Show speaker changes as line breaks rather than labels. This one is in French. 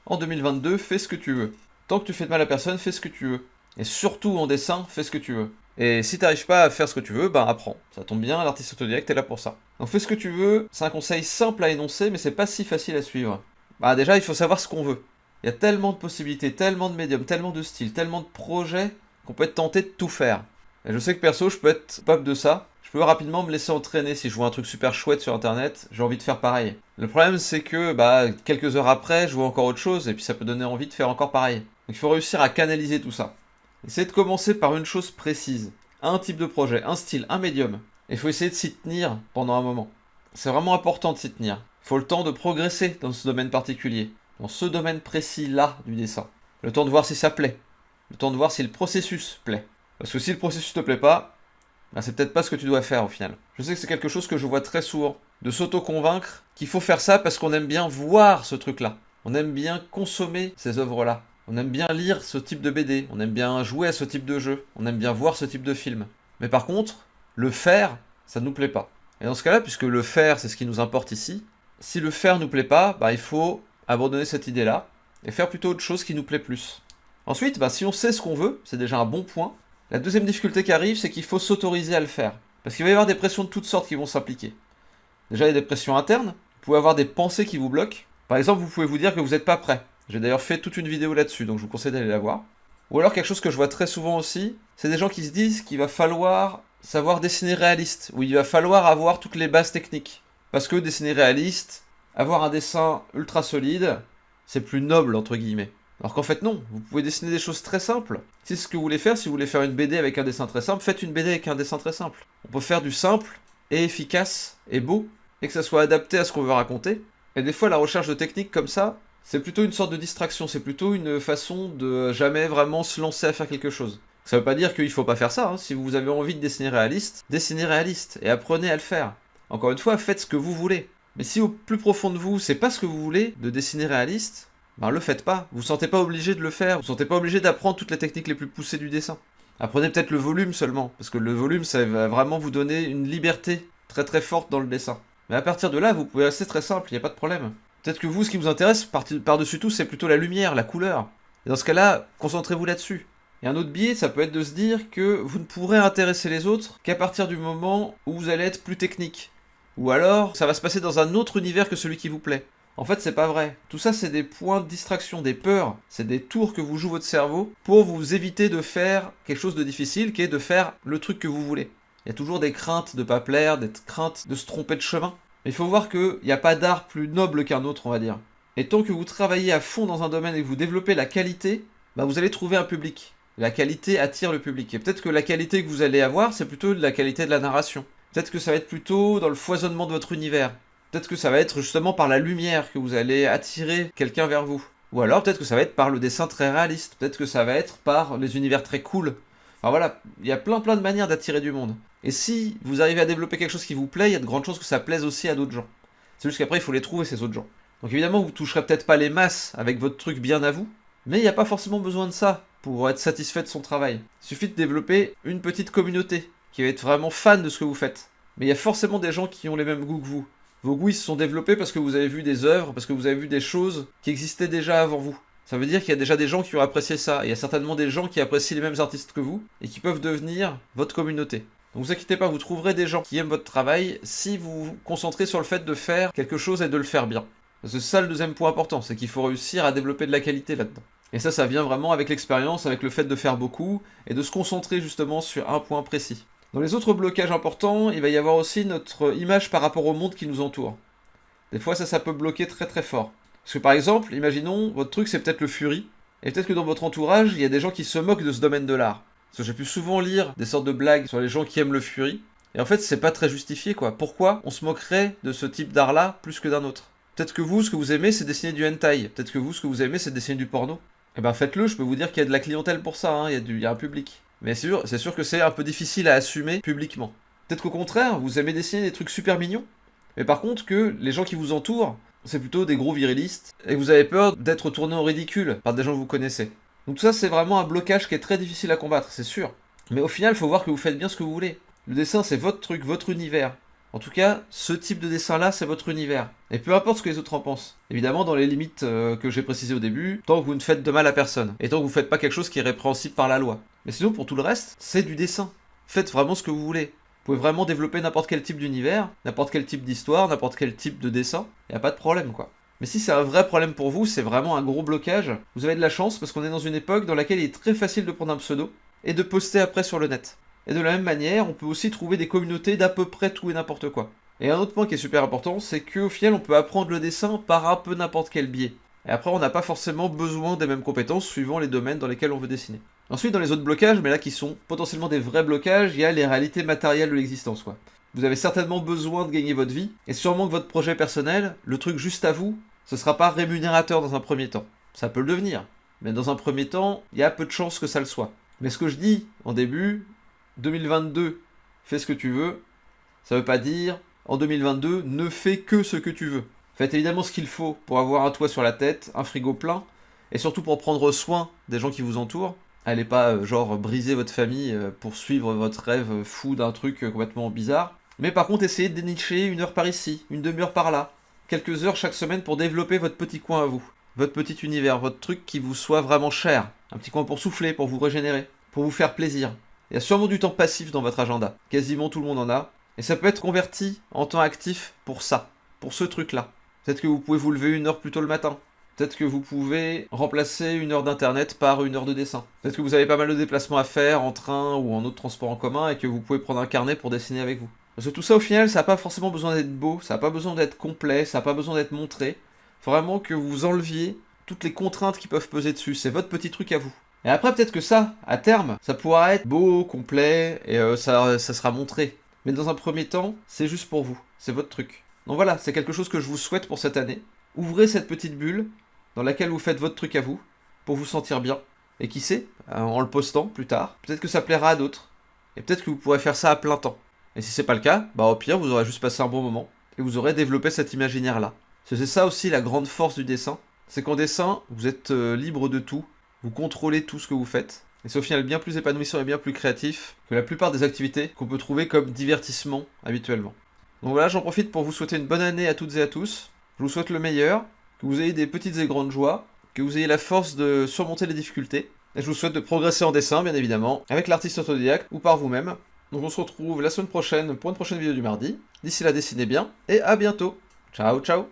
En 2022, fais ce que tu veux. Tant que tu fais de mal à personne, fais ce que tu veux. Et surtout en dessin, fais ce que tu veux. Et si t'arrives pas à faire ce que tu veux, ben apprends. Ça tombe bien, l'artiste autodidacte est là pour ça. Donc fais ce que tu veux, c'est un conseil simple à énoncer, mais c'est pas si facile à suivre. Bah déjà, il faut savoir ce qu'on veut. Il y a tellement de possibilités, tellement de médiums, tellement de styles, tellement de projets qu'on peut être tenté de tout faire. Et je sais que perso, je peux être capable de ça. Je peux rapidement me laisser entraîner si je vois un truc super chouette sur internet, j'ai envie de faire pareil. Le problème c'est que quelques heures après, je vois encore autre chose et puis ça peut donner envie de faire encore pareil. Donc il faut réussir à canaliser tout ça. Essayez de commencer par une chose précise. Un type de projet, un style, un médium. Et il faut essayer de s'y tenir pendant un moment. C'est vraiment important de s'y tenir. Il faut le temps de progresser dans ce domaine particulier. Dans ce domaine précis-là du dessin. Le temps de voir si ça plaît. Le temps de voir si le processus plaît. Parce que si le processus te plaît pas, c'est peut-être pas ce que tu dois faire au final. Je sais que c'est quelque chose que je vois très souvent. De s'auto-convaincre qu'il faut faire ça parce qu'on aime bien voir ce truc-là. On aime bien consommer ces œuvres-là. On aime bien lire ce type de BD. On aime bien jouer à ce type de jeu. On aime bien voir ce type de film. Mais par contre, le faire, ça ne nous plaît pas. Et dans ce cas-là, puisque le faire, c'est ce qui nous importe ici, si le faire nous plaît pas, il faut abandonner cette idée-là et faire plutôt autre chose qui nous plaît plus. Ensuite, si on sait ce qu'on veut, c'est déjà un bon point. La deuxième difficulté qui arrive, c'est qu'il faut s'autoriser à le faire. Parce qu'il va y avoir des pressions de toutes sortes qui vont s'appliquer. Déjà, il y a des pressions internes. Vous pouvez avoir des pensées qui vous bloquent. Par exemple, vous pouvez vous dire que vous n'êtes pas prêt. J'ai d'ailleurs fait toute une vidéo là-dessus, donc je vous conseille d'aller la voir. Ou alors quelque chose que je vois très souvent aussi, c'est des gens qui se disent qu'il va falloir savoir dessiner réaliste, ou il va falloir avoir toutes les bases techniques. Parce que dessiner réaliste, avoir un dessin ultra solide, c'est plus noble, entre guillemets. Alors qu'en fait non, vous pouvez dessiner des choses très simples. Si c'est ce que vous voulez faire, si vous voulez faire une BD avec un dessin très simple, faites une BD avec un dessin très simple. On peut faire du simple, et efficace, et beau, et que ça soit adapté à ce qu'on veut raconter. Et des fois la recherche de techniques comme ça, c'est plutôt une sorte de distraction, c'est plutôt une façon de jamais vraiment se lancer à faire quelque chose. Ça veut pas dire qu'il faut pas faire ça, si vous avez envie de dessiner réaliste, dessinez réaliste, et apprenez à le faire. Encore une fois, faites ce que vous voulez. Mais si au plus profond de vous, c'est pas ce que vous voulez, de dessiner réaliste, le faites pas. Vous vous sentez pas obligé de le faire. Vous vous sentez pas obligé d'apprendre toutes les techniques les plus poussées du dessin. Apprenez peut-être le volume seulement, parce que le volume, ça va vraiment vous donner une liberté très très forte dans le dessin. Mais à partir de là, vous pouvez rester très simple, il n'y a pas de problème. Peut-être que vous, ce qui vous intéresse par-dessus tout, c'est plutôt la lumière, la couleur. Et dans ce cas-là, concentrez-vous là-dessus. Et un autre biais, ça peut être de se dire que vous ne pourrez intéresser les autres qu'à partir du moment où vous allez être plus technique. Ou alors, ça va se passer dans un autre univers que celui qui vous plaît. En fait, c'est pas vrai. Tout ça, c'est des points de distraction, des peurs. C'est des tours que vous joue votre cerveau pour vous éviter de faire quelque chose de difficile, qui est de faire le truc que vous voulez. Il y a toujours des craintes de pas plaire, des craintes de se tromper de chemin. Mais il faut voir qu'il n'y a pas d'art plus noble qu'un autre, on va dire. Et tant que vous travaillez à fond dans un domaine et que vous développez la qualité, vous allez trouver un public. La qualité attire le public. Et peut-être que la qualité que vous allez avoir, c'est plutôt de la qualité de la narration. Peut-être que ça va être plutôt dans le foisonnement de votre univers. Peut-être que ça va être justement par la lumière que vous allez attirer quelqu'un vers vous. Ou alors peut-être que ça va être par le dessin très réaliste. Peut-être que ça va être par les univers très cool. Enfin voilà, il y a plein de manières d'attirer du monde. Et si vous arrivez à développer quelque chose qui vous plaît, il y a de grandes chances que ça plaise aussi à d'autres gens. C'est juste qu'après, il faut les trouver, ces autres gens. Donc évidemment, vous toucherez peut-être pas les masses avec votre truc bien à vous, mais il n'y a pas forcément besoin de ça pour être satisfait de son travail. Il suffit de développer une petite communauté qui va être vraiment fan de ce que vous faites. Mais il y a forcément des gens qui ont les mêmes goûts que vous. Vos goûts, ils se sont développés parce que vous avez vu des œuvres, parce que vous avez vu des choses qui existaient déjà avant vous. Ça veut dire qu'il y a déjà des gens qui ont apprécié ça. Il y a certainement des gens qui apprécient les mêmes artistes que vous et qui peuvent devenir votre communauté. Donc vous inquiétez pas, vous trouverez des gens qui aiment votre travail si vous vous concentrez sur le fait de faire quelque chose et de le faire bien. Parce que c'est ça le deuxième point important, c'est qu'il faut réussir à développer de la qualité là-dedans. Et ça vient vraiment avec l'expérience, avec le fait de faire beaucoup et de se concentrer justement sur un point précis. Dans les autres blocages importants, il va y avoir aussi notre image par rapport au monde qui nous entoure. Des fois ça peut bloquer très très fort. Parce que par exemple, imaginons, votre truc c'est peut-être le Fury, et peut-être que dans votre entourage, il y a des gens qui se moquent de ce domaine de l'art. Parce que j'ai pu souvent lire des sortes de blagues sur les gens qui aiment le Fury, et en fait c'est pas très justifié quoi. Pourquoi on se moquerait de ce type d'art-là plus que d'un autre? Peut-être que vous, ce que vous aimez, c'est dessiner du hentai. Peut-être que vous, ce que vous aimez, c'est dessiner du porno. Eh ben faites-le, je peux vous dire qu'il y a de la clientèle pour ça, il y a un public. Mais c'est sûr que c'est un peu difficile à assumer publiquement. Peut-être qu'au contraire, vous aimez dessiner des trucs super mignons, mais par contre que les gens qui vous entourent, c'est plutôt des gros virilistes, et vous avez peur d'être tourné au ridicule par des gens que vous connaissez. Donc tout ça, c'est vraiment un blocage qui est très difficile à combattre, c'est sûr. Mais au final, il faut voir que vous faites bien ce que vous voulez. Le dessin, c'est votre truc, votre univers. En tout cas, ce type de dessin-là, c'est votre univers. Et peu importe ce que les autres en pensent. Évidemment, dans les limites que j'ai précisées au début, tant que vous ne faites de mal à personne. Et tant que vous ne faites pas quelque chose qui est répréhensible par la loi. Mais sinon, pour tout le reste, c'est du dessin. Faites vraiment ce que vous voulez. Vous pouvez vraiment développer n'importe quel type d'univers, n'importe quel type d'histoire, n'importe quel type de dessin. Y a pas de problème, quoi. Mais si c'est un vrai problème pour vous, c'est vraiment un gros blocage, vous avez de la chance parce qu'on est dans une époque dans laquelle il est très facile de prendre un pseudo et de poster après sur le net. Et de la même manière, on peut aussi trouver des communautés d'à peu près tout et n'importe quoi. Et un autre point qui est super important, c'est qu'au final, on peut apprendre le dessin par un peu n'importe quel biais. Et après, on n'a pas forcément besoin des mêmes compétences suivant les domaines dans lesquels on veut dessiner. Ensuite, dans les autres blocages, mais là qui sont potentiellement des vrais blocages, il y a les réalités matérielles de l'existence, quoi. Vous avez certainement besoin de gagner votre vie, et sûrement que votre projet personnel, le truc juste à vous, ce sera pas rémunérateur dans un premier temps. Ça peut le devenir, mais dans un premier temps, il y a peu de chances que ça le soit. Mais ce que je dis en début, 2022, fais ce que tu veux, ça veut pas dire, en 2022, ne fais que ce que tu veux. Faites évidemment ce qu'il faut pour avoir un toit sur la tête, un frigo plein, et surtout pour prendre soin des gens qui vous entourent. Allez pas, genre, briser votre famille pour suivre votre rêve fou d'un truc complètement bizarre. Mais par contre, essayez de dénicher une heure par ici, une demi-heure par là, quelques heures chaque semaine pour développer votre petit coin à vous, votre petit univers, votre truc qui vous soit vraiment cher. Un petit coin pour souffler, pour vous régénérer, pour vous faire plaisir. Il y a sûrement du temps passif dans votre agenda. Quasiment tout le monde en a. Et ça peut être converti en temps actif pour ça, pour ce truc-là. Peut-être que vous pouvez vous lever une heure plus tôt le matin. Peut-être que vous pouvez remplacer une heure d'internet par une heure de dessin. Peut-être que vous avez pas mal de déplacements à faire en train ou en autre transport en commun et que vous pouvez prendre un carnet pour dessiner avec vous. Parce que tout ça au final, ça n'a pas forcément besoin d'être beau, ça n'a pas besoin d'être complet, ça n'a pas besoin d'être montré. Faut vraiment que vous enleviez toutes les contraintes qui peuvent peser dessus. C'est votre petit truc à vous. Et après, peut-être que ça, à terme, ça pourra être beau, complet, et ça sera montré. Mais dans un premier temps, c'est juste pour vous. C'est votre truc. Donc voilà, c'est quelque chose que je vous souhaite pour cette année. Ouvrez cette petite bulle dans laquelle vous faites votre truc à vous, pour vous sentir bien. Et qui sait, en le postant plus tard, peut-être que ça plaira à d'autres. Et peut-être que vous pourrez faire ça à plein temps. Et si c'est pas le cas, bah au pire, vous aurez juste passé un bon moment, et vous aurez développé cet imaginaire-là. C'est ça aussi la grande force du dessin, c'est qu'en dessin, vous êtes libre de tout, vous contrôlez tout ce que vous faites, et c'est au final bien plus épanouissant et bien plus créatif que la plupart des activités qu'on peut trouver comme divertissement habituellement. Donc voilà, j'en profite pour vous souhaiter une bonne année à toutes et à tous, je vous souhaite le meilleur, que vous ayez des petites et grandes joies, que vous ayez la force de surmonter les difficultés, et je vous souhaite de progresser en dessin, bien évidemment, avec l'artiste autodidacte ou par vous-même. Donc on se retrouve la semaine prochaine pour une prochaine vidéo du mardi. D'ici là, dessinez bien, et à bientôt. Ciao, ciao.